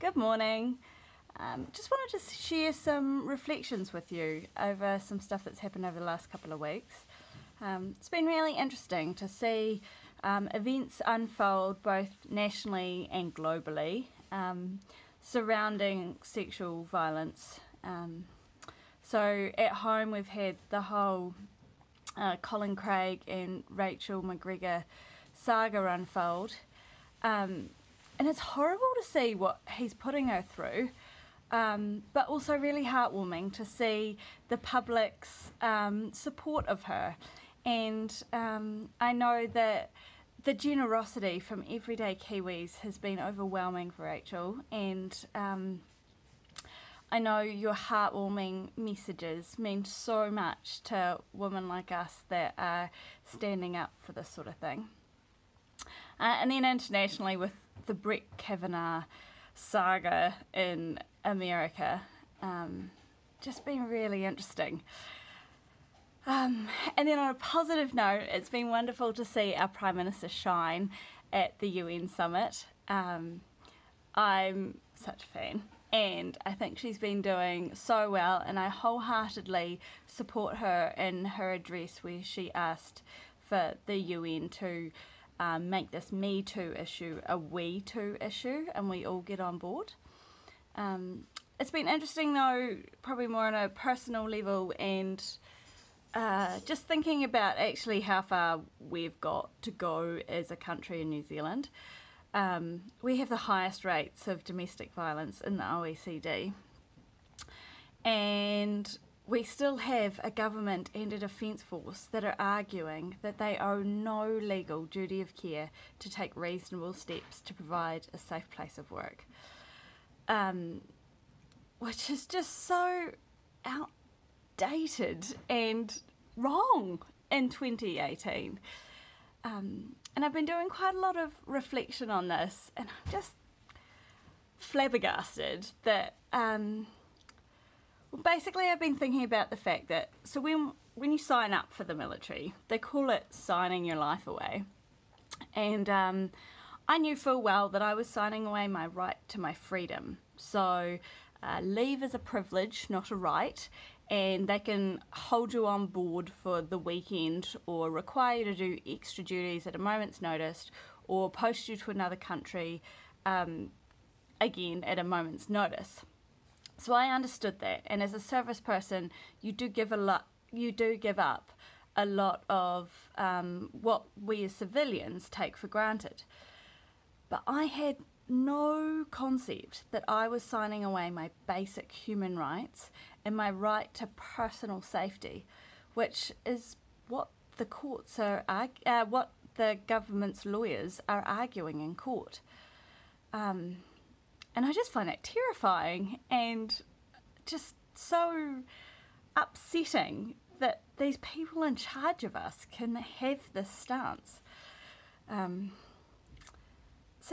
Good morning. Just wanted to share some reflections with you over some stuff that's happened over the last couple of weeks. It's been really interesting to see events unfold both nationally and globally surrounding sexual violence. So at home we've had the whole Colin Craig and Rachel McGregor saga unfold. And it's horrible to see what he's putting her through, but also really heartwarming to see the public's support of her. And I know that the generosity from everyday Kiwis has been overwhelming for Rachel, and I know your heartwarming messages mean so much to women like us that are standing up for this sort of thing. And then internationally with the Brett Kavanaugh saga in America, just been really interesting. And then on a positive note, it's been wonderful to see our Prime Minister shine at the UN summit. I'm such a fan, and I think she's been doing so well, and I wholeheartedly support her in her address where she asked for the UN to make this Me Too issue a We Too issue, and we all get on board. It's been interesting though, probably more on a personal level, and just thinking about actually how far we've got to go as a country in New Zealand. We have the highest rates of domestic violence in the OECD, and we still have a government and a defence force that are arguing that they owe no legal duty of care to take reasonable steps to provide a safe place of work, which is just so outdated and wrong in 2018. And I've been doing quite a lot of reflection on this, and I'm just flabbergasted that basically I've been thinking about the fact that so when you sign up for the military, they call it signing your life away, and I knew full well that I was signing away my right to my freedom. So leave is a privilege, not a right, and they can hold you on board for the weekend or require you to do extra duties at a moment's notice or post you to another country again at a moment's notice. So I understood that, and as a service person, you do give up a lot of what we as civilians take for granted. But I had no concept that I was signing away my basic human rights and my right to personal safety, which is what the courts are, what the government's lawyers are arguing in court. And I just find that terrifying and just so upsetting that these people in charge of us can have this stance. So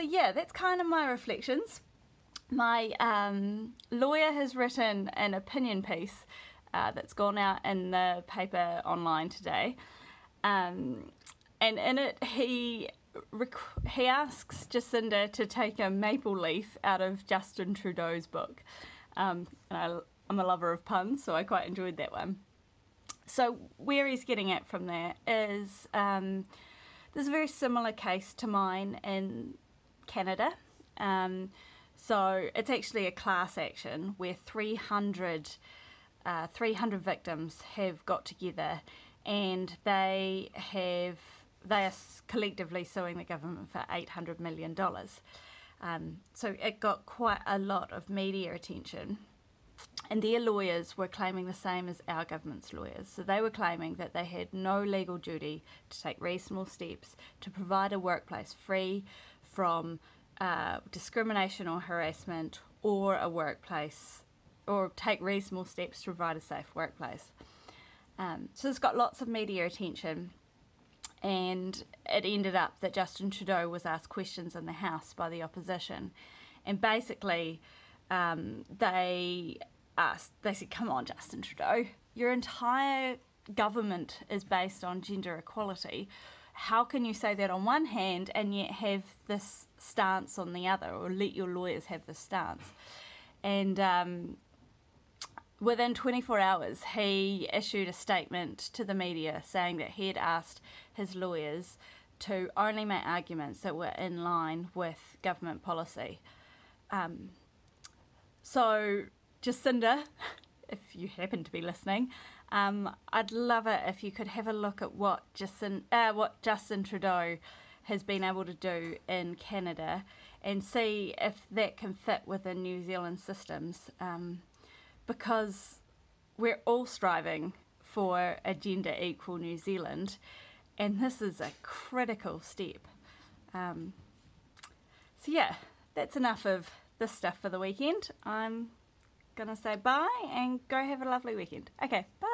yeah, that's kind of my reflections. My lawyer has written an opinion piece that's gone out in the paper online today. And in it he asks Jacinda to take a maple leaf out of Justin Trudeau's book. And I'm a lover of puns, so I quite enjoyed that one. So where he's getting at from there is there's a very similar case to mine in Canada. So it's actually a class action where 300 victims have got together, and they are collectively suing the government for $800 million. So it got quite a lot of media attention, and their lawyers were claiming the same as our government's lawyers. So they were claiming that they had no legal duty to take reasonable steps to provide a workplace free from discrimination or harassment, or a workplace, or take reasonable steps to provide a safe workplace. So it's got lots of media attention. And it ended up that Justin Trudeau was asked questions in the House by the opposition. And basically, they said, come on, Justin Trudeau, your entire government is based on gender equality. how can you say that on one hand and yet have this stance on the other, or let your lawyers have this stance? And within 24 hours, he issued a statement to the media saying that he had asked his lawyers to only make arguments that were in line with government policy. So, Jacinda, if you happen to be listening, I'd love it if you could have a look at what Justin Trudeau has been able to do in Canada and see if that can fit within New Zealand systems, because we're all striving for a gender equal New Zealand, and this is a critical step. So yeah, that's enough of this stuff for the weekend. I'm gonna say bye and go have a lovely weekend. Okay, bye.